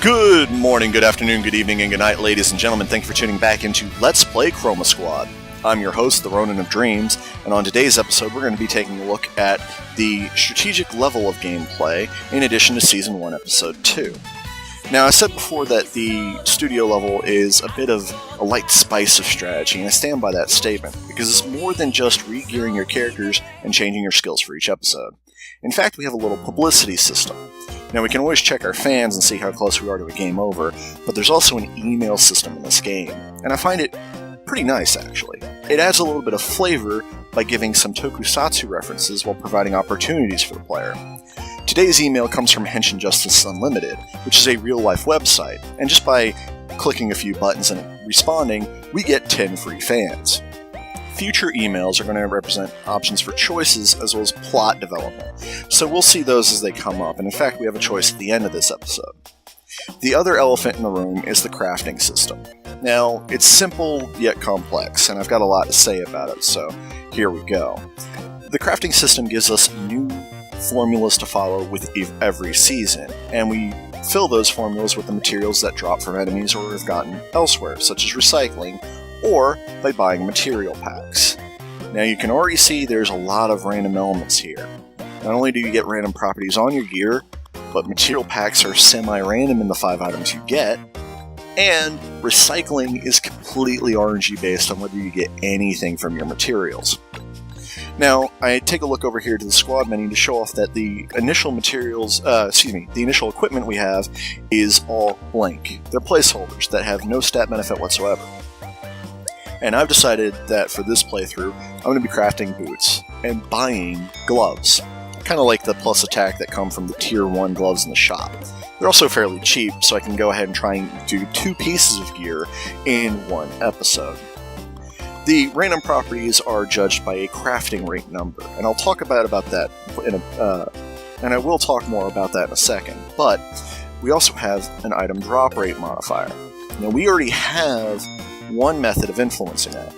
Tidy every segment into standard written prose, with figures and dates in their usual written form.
Good morning, good afternoon, good evening, and good night, ladies and gentlemen. Thank you for tuning back into Let's Play Chroma Squad. I'm your host, the Ronin of Dreams, and on today's episode we're going to be taking a look at the strategic level of gameplay in addition to Season 1, Episode 2. Now, I said before that the studio level is a bit of a light spice of strategy, and I stand by that statement, because it's more than just re-gearing your characters and changing your skills for each episode. In fact, we have a little publicity system. Now, we can always check our fans and see how close we are to a game over, but there's also an email system in this game, and I find it pretty nice, actually. It adds a little bit of flavor by giving some tokusatsu references while providing opportunities for the player. Today's email comes from Henshin Justice Unlimited, which is a real-life website, and just by clicking a few buttons and responding, we get 10 free fans. Future emails are going to represent options for choices as well as plot development, so we'll see those as they come up, and in fact we have a choice at the end of this episode. The other elephant in the room is the crafting system. Now, it's simple yet complex, and I've got a lot to say about it, so here we go. The crafting system gives us new formulas to follow with every season, and we fill those formulas with the materials that drop from enemies or have gotten elsewhere, such as recycling, or by buying material packs. Now, you can already see there's a lot of random elements here. Not only do you get random properties on your gear, but material packs are semi-random in the 5 items you get, and recycling is completely RNG based on whether you get anything from your materials. Now, I take a look over here to the squad menu to show off that the initial the initial equipment we have is all blank. They're placeholders that have no stat benefit whatsoever. And I've decided that for this playthrough, I'm going to be crafting boots and buying gloves. Kind of like the plus attack that come from the Tier 1 gloves in the shop. They're also fairly cheap, so I can go ahead and try and do 2 pieces of gear in one episode. The random properties are judged by a crafting rate number, and I'll talk about that and I will talk more about that in a second. But we also have an item drop rate modifier. Now, we already have one method of influencing that.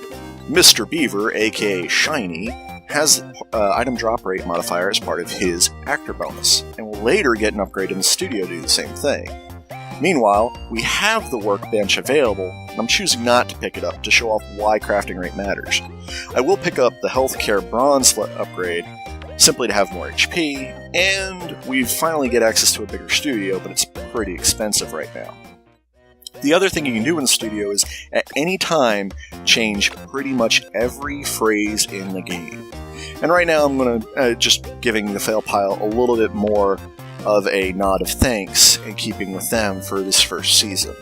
Mr. Beaver, aka Shiny, has item drop rate modifier as part of his actor bonus, and will later get an upgrade in the studio to do the same thing. Meanwhile, we have the workbench available, and I'm choosing not to pick it up to show off why crafting rate matters. I will pick up the healthcare bronze upgrade, simply to have more HP, and we finally get access to a bigger studio, but it's pretty expensive right now. The other thing you can do in the studio is, at any time, change pretty much every phrase in the game. And right now I'm going to just giving the fail pile a little bit more of a nod of thanks in keeping with them for this first season.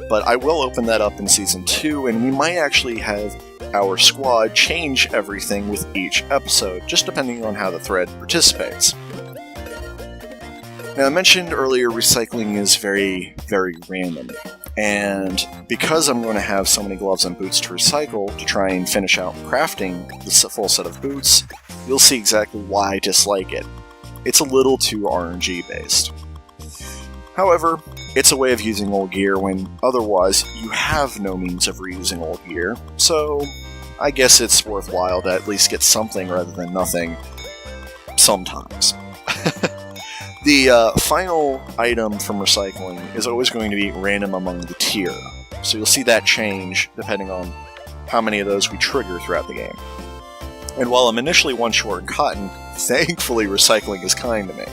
But I will open that up in Season 2, and we might actually have our squad change everything with each episode, just depending on how the thread participates. Now, I mentioned earlier recycling is very, very random, and because I'm going to have so many gloves and boots to recycle to try and finish out crafting the full set of boots, you'll see exactly why I dislike it. It's a little too RNG based. However, it's a way of using old gear when otherwise you have no means of reusing old gear, so I guess it's worthwhile to at least get something rather than nothing sometimes. The final item from recycling is always going to be random among the tier, so you'll see that change depending on how many of those we trigger throughout the game. And while I'm initially one short in cotton, thankfully recycling is kind to me.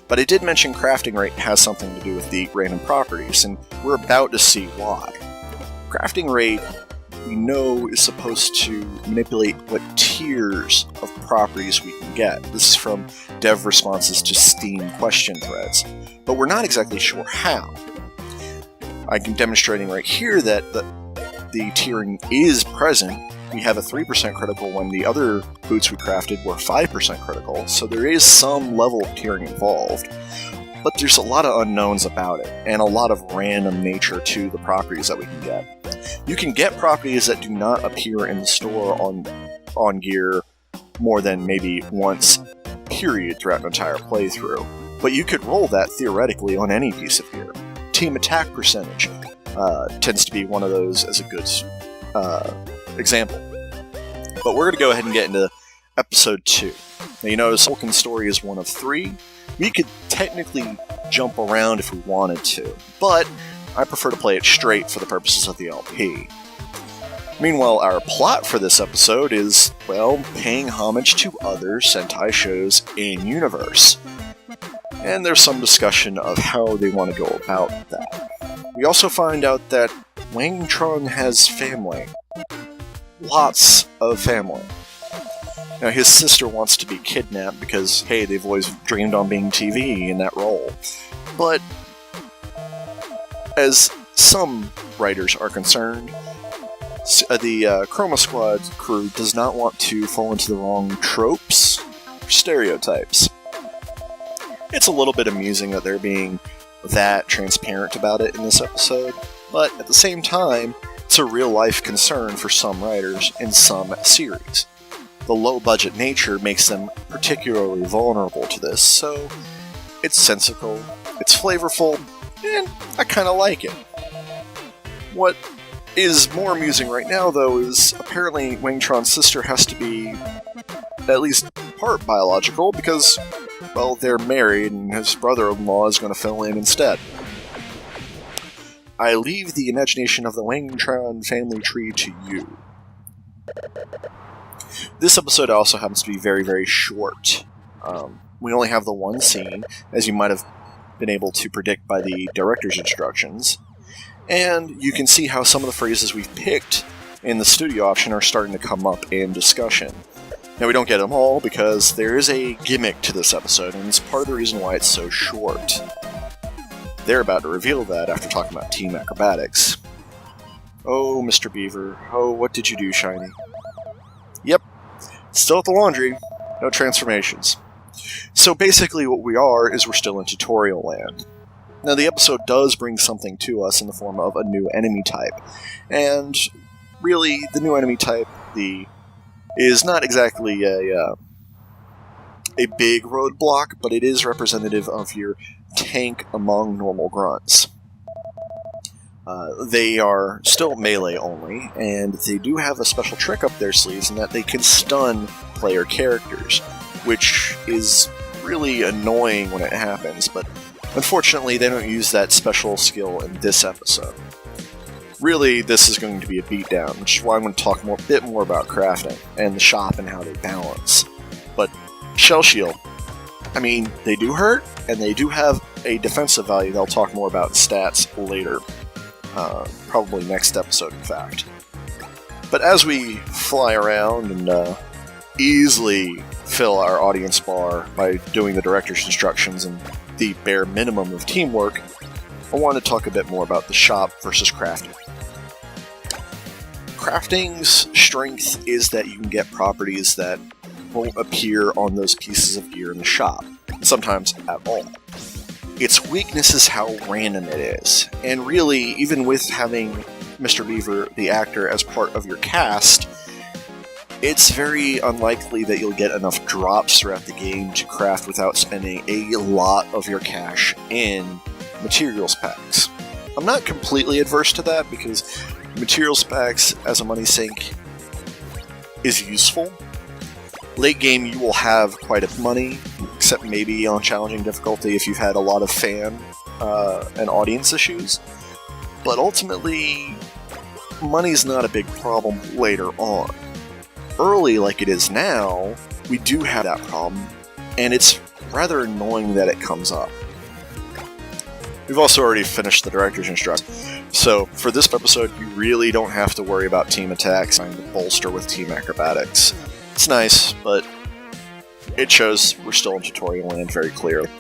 But I did mention crafting rate has something to do with the random properties, and we're about to see why. Crafting rate, we know, is supposed to manipulate what tiers of properties we can get. This is from dev responses to Steam question threads, but we're not exactly sure how. I'm demonstrating right here that the tiering is present. We have a 3% critical when the other boots we crafted were 5% critical, so there is some level of tiering involved. But there's a lot of unknowns about it, and a lot of random nature to the properties that we can get. You can get properties that do not appear in the store on gear more than maybe once, period, throughout an entire playthrough. But you could roll that theoretically on any piece of gear. Team attack percentage tends to be one of those as a good example. But we're going to go ahead and get into Episode 2. Now, you notice Hulk's story is one of 3. We could technically jump around if we wanted to, but I prefer to play it straight for the purposes of the LP. Meanwhile, our plot for this episode is, well, paying homage to other Sentai shows in-universe. And there's some discussion of how they want to go about that. We also find out that Wangtron has family. Lots of family. Now, his sister wants to be kidnapped because, hey, they've always dreamed on being TV in that role. But, as some writers are concerned, the Chroma Squad crew does not want to fall into the wrong tropes or stereotypes. It's a little bit amusing that they're being that transparent about it in this episode, but at the same time, it's a real-life concern for some writers in some series. The low-budget nature makes them particularly vulnerable to this, so it's sensical, it's flavorful, and I kinda like it. What is more amusing right now, though, is apparently Wangtron's sister has to be at least part biological because, well, they're married and his brother-in-law is going to fill in instead. I leave the imagination of the Wangtron family tree to you. This episode also happens to be very, very short. We only have the one scene, as you might have been able to predict by the director's instructions. And you can see how some of the phrases we've picked in the studio option are starting to come up in discussion. Now, we don't get them all because there is a gimmick to this episode, and it's part of the reason why it's so short. They're about to reveal that after talking about team acrobatics. Oh, Mr. Beaver. Oh, what did you do, Shiny? Yep, still at the laundry. No transformations. So basically what we are is we're still in tutorial land. Now, the episode does bring something to us in the form of a new enemy type. And really, the new enemy type is not exactly a big roadblock, but it is representative of your tank among normal grunts. They are still melee only, and they do have a special trick up their sleeves in that they can stun player characters, which is really annoying when it happens, but unfortunately, they don't use that special skill in this episode. Really, this is going to be a beatdown, which is why I'm going to talk a bit more about crafting and the shop and how they balance. But Shell Shield, I mean, they do hurt, and they do have a defensive value that I'll talk more about in stats later. Probably next episode, in fact. But as we fly around and easily fill our audience bar by doing the director's instructions and the bare minimum of teamwork, I want to talk a bit more about the shop versus crafting. Crafting's strength is that you can get properties that won't appear on those pieces of gear in the shop, sometimes at all. Its weakness is how random it is, and really, even with having Mr. Beaver, the actor, as part of your cast, it's very unlikely that you'll get enough drops throughout the game to craft without spending a lot of your cash in materials packs. I'm not completely adverse to that because materials packs as a money sink is useful. Late game you will have quite a bit of money, except maybe on challenging difficulty if you've had a lot of fan and audience issues. But ultimately, money's not a big problem later on. Early like it is now, we do have that problem, and it's rather annoying that it comes up. We've also already finished the director's instructions, so for this episode you really don't have to worry about team attacks trying to bolster with team acrobatics. It's nice, but it shows we're still in tutorial land very clearly.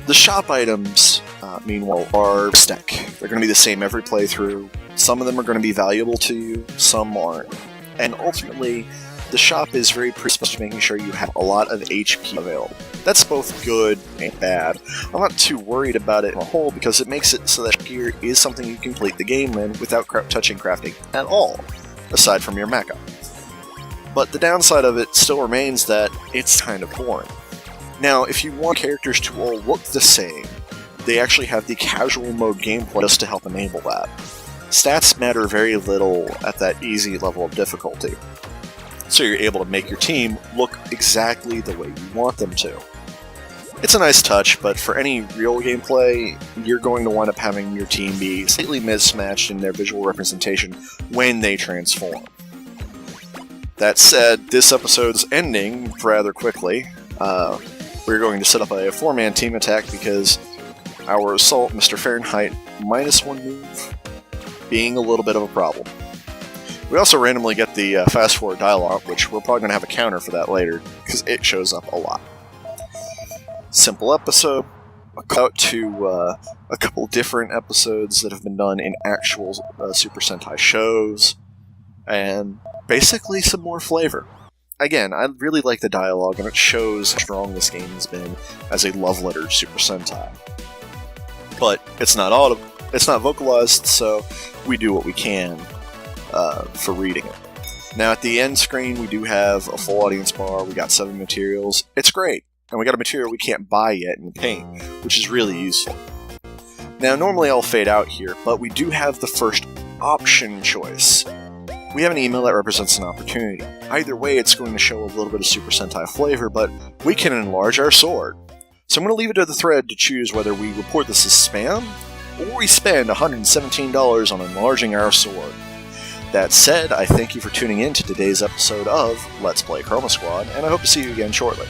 The shop items, meanwhile, are stack. They're going to be the same every playthrough. Some of them are going to be valuable to you, some aren't. And ultimately, the shop is very precise to making sure you have a lot of HP available. That's both good and bad. I'm not too worried about it on a whole because it makes it so that gear is something you can complete the game in without touching crafting at all, aside from your mecha. But the downside of it still remains that it's kind of boring. Now, if you want characters to all look the same, they actually have the casual mode gameplay just to help enable that. Stats matter very little at that easy level of difficulty. so you're able to make your team look exactly the way you want them to. It's a nice touch, but for any real gameplay, you're going to wind up having your team be slightly mismatched in their visual representation when they transform. That said, this episode's ending rather quickly. We're going to set up a 4-man team attack because our assault, Mr. Fahrenheit, -1 move, being a little bit of a problem. We also randomly get the fast forward dialogue, which we're probably going to have a counter for that later, because it shows up a lot. Simple episode, a cut to a couple different episodes that have been done in actual Super Sentai shows, and basically some more flavor. Again, I really like the dialogue, and it shows how strong this game has been as a love letter to Super Sentai. But it's not vocalized, so we do what we can for reading it. Now, at the end screen, we do have a full audience bar. We got 7 materials. It's great. And we got a material we can't buy yet in paint, which is really useful. Now, normally I'll fade out here, but we do have the first option choice. We have an email that represents an opportunity. Either way, it's going to show a little bit of Super Sentai flavor, but we can enlarge our sword. So I'm going to leave it to the thread to choose whether we report this as spam, or we spend $117 on enlarging our sword. That said, I thank you for tuning in to today's episode of Let's Play Chroma Squad, and I hope to see you again shortly.